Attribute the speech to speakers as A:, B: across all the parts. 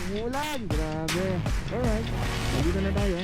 A: Umuulan, grabe. Alright, nandito na tayo.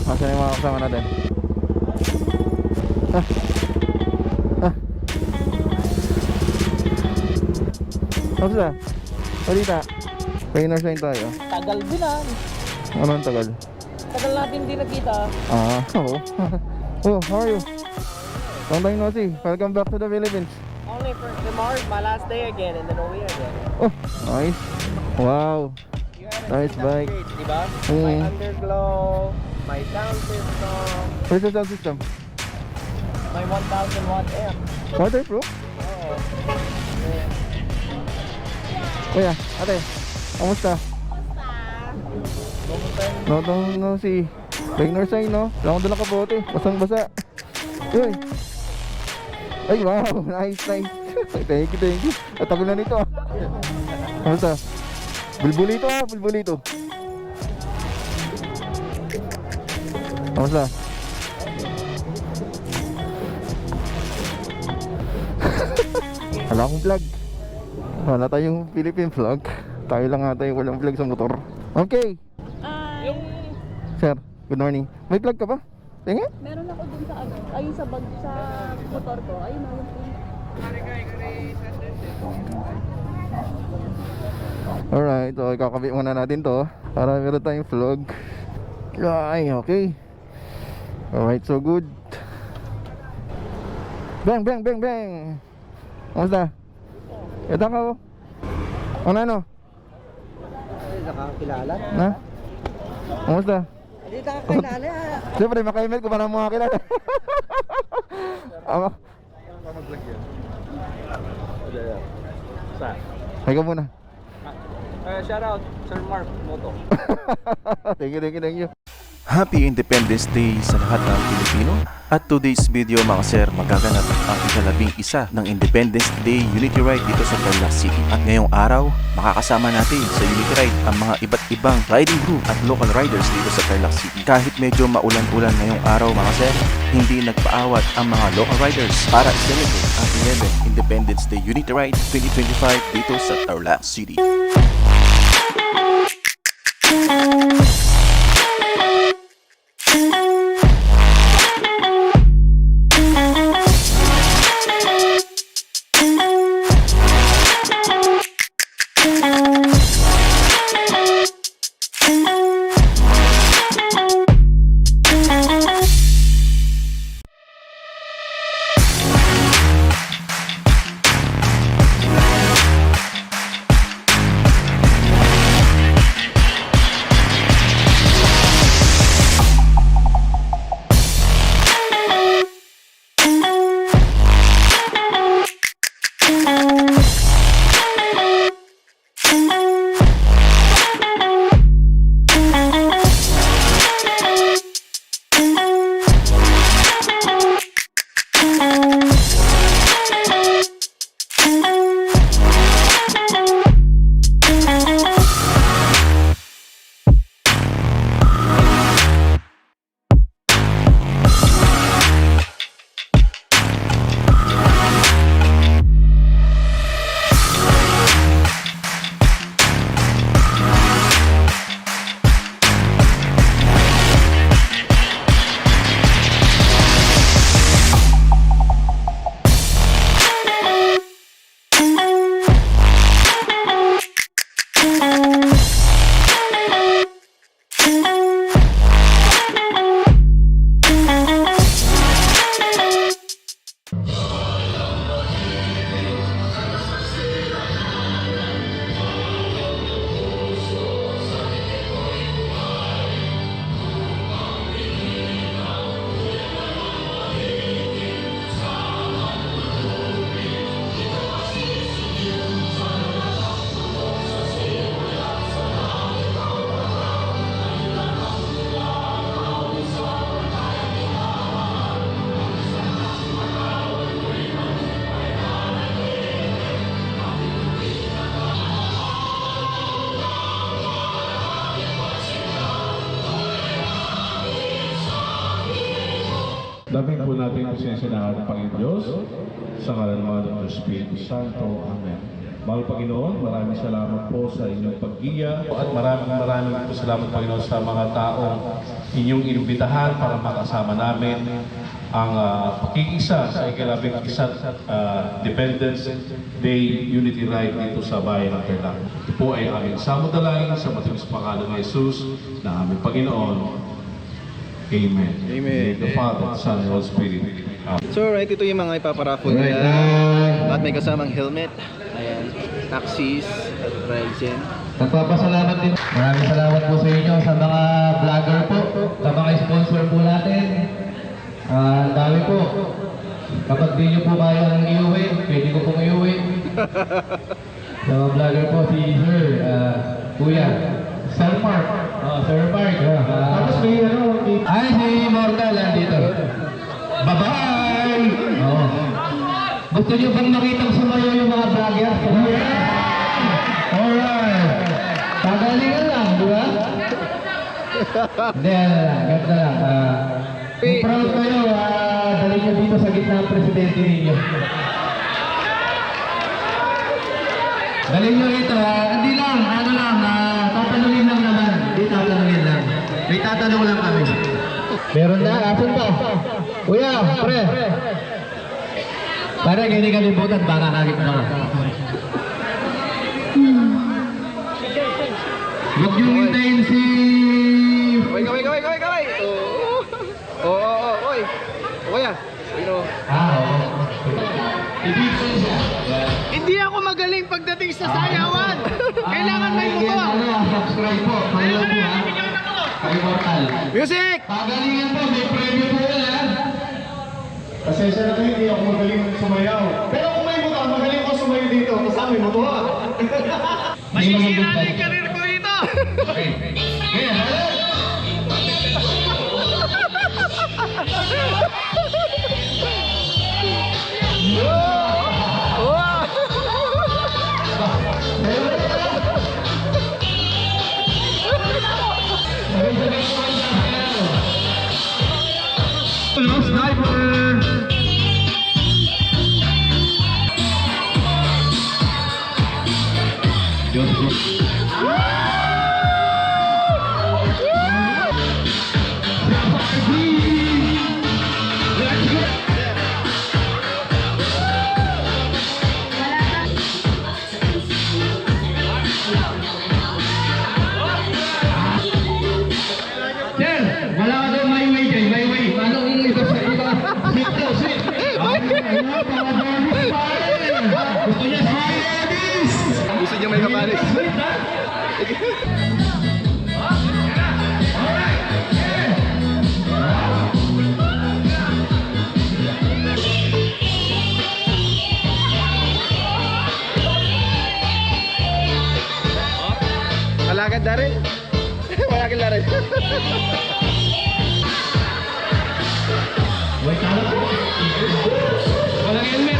A: Asan yung mga kasama natin? Kamusta? Balita? Trainer sign tayo.
B: Tagal din ah.
A: Ano ang tagal?
B: Tagal natin hindi nagkita.
A: Oo. Oh, how are you? Long time no see. Welcome back to the Philippines.
B: Only for tomorrow, my last day again, and then we again.
A: Oh, nice. Wow. Nice bike.
B: Diba? My underglow, my sound system.
A: Where's the sound system?
B: My 1000 watt amp.
A: Waterproof?
B: Oo.
A: Kuya, ate, kamusta? No si trainer sign, no? Wala akong dalang kabote. Basang basa. Uy. Ay, wow. Nice. Thank you. At tagal na nito ah. Kamusta? Bulbulito. Kamusta? Wala akong vlog. Wala tayong Philippine vlog. Tayo lang ata yung walang vlog sa motor. Okay.
B: Yung...
A: Sir, good morning. May vlog ka ba? Tingin?
C: Meron ako dun sa ayun sa bag sa motor ko. Ayun na yung pin.
A: Alright, so ikakabit muna natin to para meron tayong vlog. Ay, okay. Alright, so good. Bang. Kamusta? Ito ka oh. Ano?
B: Ay, nakakilala.
A: Na? Kamusta?
B: Hindi nakakilala.
A: Siyempre, maka-email ko para mga kilala. Ako?
B: Sa?
A: Hay ka muna.
B: Shout out, Sir Mark Moto.
A: Thank you.
D: Happy Independence Day sa lahat ng Pilipino. At today's video mga sir, magaganap ang ika-11 ng Independence Day Unity Ride dito sa Tarlac City. At ngayong araw, makakasama natin sa Unity Ride ang mga iba't ibang riding group at local riders dito sa Tarlac City. Kahit medyo maulan-ulan ngayong araw mga sir, hindi nagpaawat ang mga local riders para i-celebrate ang 11 Independence Day Unity Ride 2025 dito sa Tarlac City.
E: Daming po natin pasensya na ang Panginoon Diyos sa ngalan ng Ama ng Espiritu Santo. Amen. Mahal Panginoon, maraming salamat po sa inyong paggiya at maraming po salamat Panginoon sa mga taong inyong inimbitahan para makasama namin ang pakikisa sa ikalabing isa't Independence Day Unity Ride dito sa bayan ng Tarlac. Ito po ay aming samudalain sa matamis pangalan ng Jesus na aming Panginoon. Amen.
A: Amen.
E: The Father, Son, and Holy Spirit.
A: So right, ito yung mga ipaparaffle nila. At may kasamang helmet. Ayan, taxis at Ryzen.
F: Nagpapasalamat din. Maraming salamat po sa inyo sa mga vlogger po, sa mga sponsor po natin. Ang dami po. Kapag di nyo po kaya ng iuwi, pwede ko pong iuwi. Sa mga vlogger po, si Sir, Kuya, Sir Mark. Sir Mark. Tapos may ay, si Mortal nandito. Bye-bye! Gusto nyo bang makitang sumayo yung mga vlogger? Alright! Pagalingan lang, di ba? Hindi, ganda lang. Kung proud kayo, dali nyo dito sa gitna ng presidente ninyo. Dali nyo rito, hindi lang, tatanungin lang naman. Hindi tatanungin lang. May tatanong lang kami. Meron na, asan ba? Kuya, pre. Parang hindi kalimutan, baka kakit na. Huwag nyo hintayin si...
A: Kaway! Oo, oy. Kuya. Oo.
F: Ibigay siya.
B: Hindi ako magaling pagdating sa sayawan. Kailangan may motor.
F: Subscribe po. Follow po ha. Kay Mortal.
A: Music!
F: Pagalingan po, may premyo po yan ha.
E: Pasensya na kayo, hindi ako magaling sumayaw. Pero kung may motor, magaling ako sumayaw dito. Kasama yung motor.
F: Masisira na yung
B: Karir ko dito.
F: Okay. Kaya, Sniper! Wala ka doon, my way dyan, my way. Paano yung ito sa iba? Sit daw, sit. Gusto niya smileys!
A: Gusto niyo may kapalis. Malakad na rin. Malakad na rin.
F: Wait, kala ko. Walang helmet.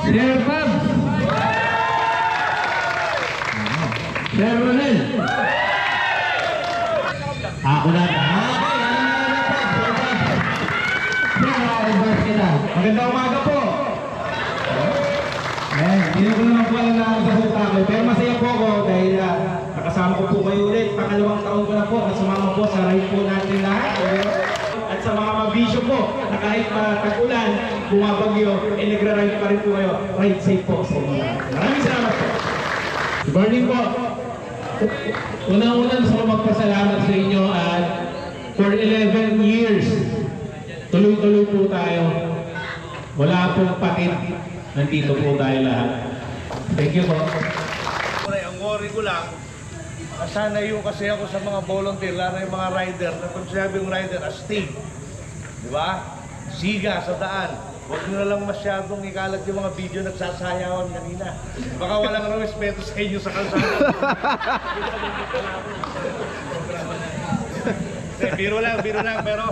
F: Sir Pam! Sir Ronel! Ako na. Magandang umaga po! Hindi ko naman po alam na ako sa salita ko, pero masaya po ako
G: kahit tag-ulan, bumabagyo, nagra-ride pa rin po kayo. Ride safe po sa inyo. Maraming salamat po. Good morning po. Unang-unang gusto ko magpasalamat sa inyo at for 11 years, tuloy-tuloy po tayo. Wala pong pakit. Nandito po tayo lahat. Thank you po.
B: Ang worry ko lang, nasanayo kasi ako sa mga volunteer, lalo yung mga rider, na kung sinabi yung rider, astig. Di ba? Siga sa daan. Huwag nyo na lang masyadong ikalat yung mga video nagsasayawan kanina. Baka walang respeto sa inyo sa kalsada. Biro lang, pero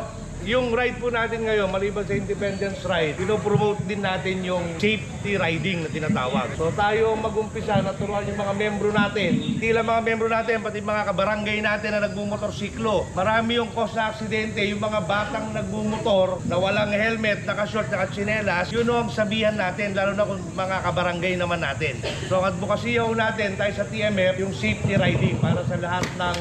B: yung ride po natin ngayon, maliban sa Independence Ride, pinopromote din natin yung safety riding na tinatawag. So tayo mag-umpisa na turuan yung mga membro natin. Hindi lang mga membro natin, pati mga kabarangay natin na nagmumotorsiklo. Marami yung cause na aksidente, yung mga batang nagmumotor na walang helmet, naka-short, naka-tsinelas, yun ang sabihan natin, lalo na kung mga kabarangay naman natin. So ang advokasya natin, tayo sa TMF, yung safety riding para sa lahat ng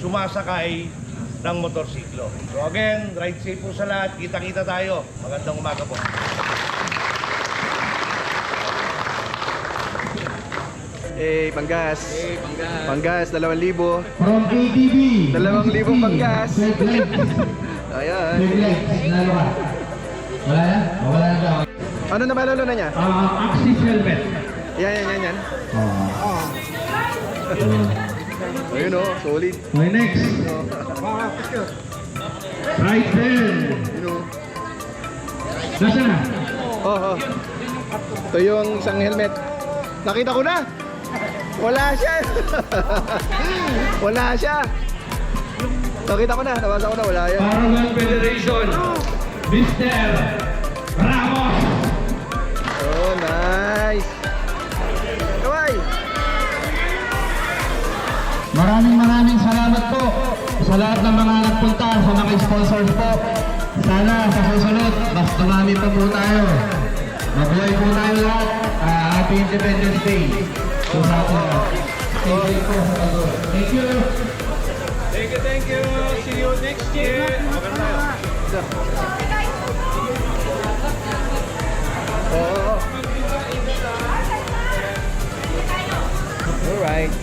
B: sumasakay ng motorsiklo. So again, ride safe po sa lahat. Kita-kita tayo. Magandang umaga po.
A: Panggas. Panggas, 2,000.
F: From ATV.
A: 2,000 panggas.
F: Straight leg.
A: Ayan.
F: Straight leg. Sinalo ka. Wala na? Wala na daw.
A: Ano na malalo na niya?
F: Axis helmet.
A: Yan. Ayun o, solid.
F: Okay, next. Right there.
A: Yun o.
F: Nasaan na?
A: Oh. Ito yung isang helmet. Nakita ko na. Wala siya. Wala siya. Nakita ko na. Nabasa ko na. Wala yan.
G: Paragon Federation, Mr. Ramos.
A: Oh, nice. Kaway.
F: Maraming salamat po sa lahat ng mga nagpunta, sa mga sponsors po. Sana sa susunod, mas dumami pa po tayo. Mabuhay po tayo lahat. Happy Independence Day. So sa atin lahat. Thank you po sa pag-uwi. Thank you.
B: Thank you. See you next year.
A: Alright.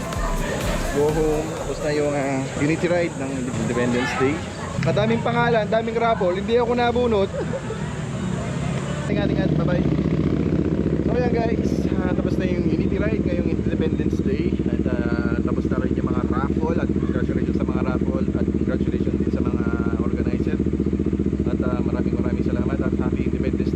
A: Go home. Tapos na yung unity ride ng Independence Day. Madaming pangalan, daming raffle. Hindi ako nabunot. Ingat. Bye-bye. So yan guys. Tapos na yung unity ride ngayong Independence Day. At tapos na rin yung mga raffle. At congratulations sa mga raffle. At congratulations din sa mga organizer. At maraming salamat. At happy Independence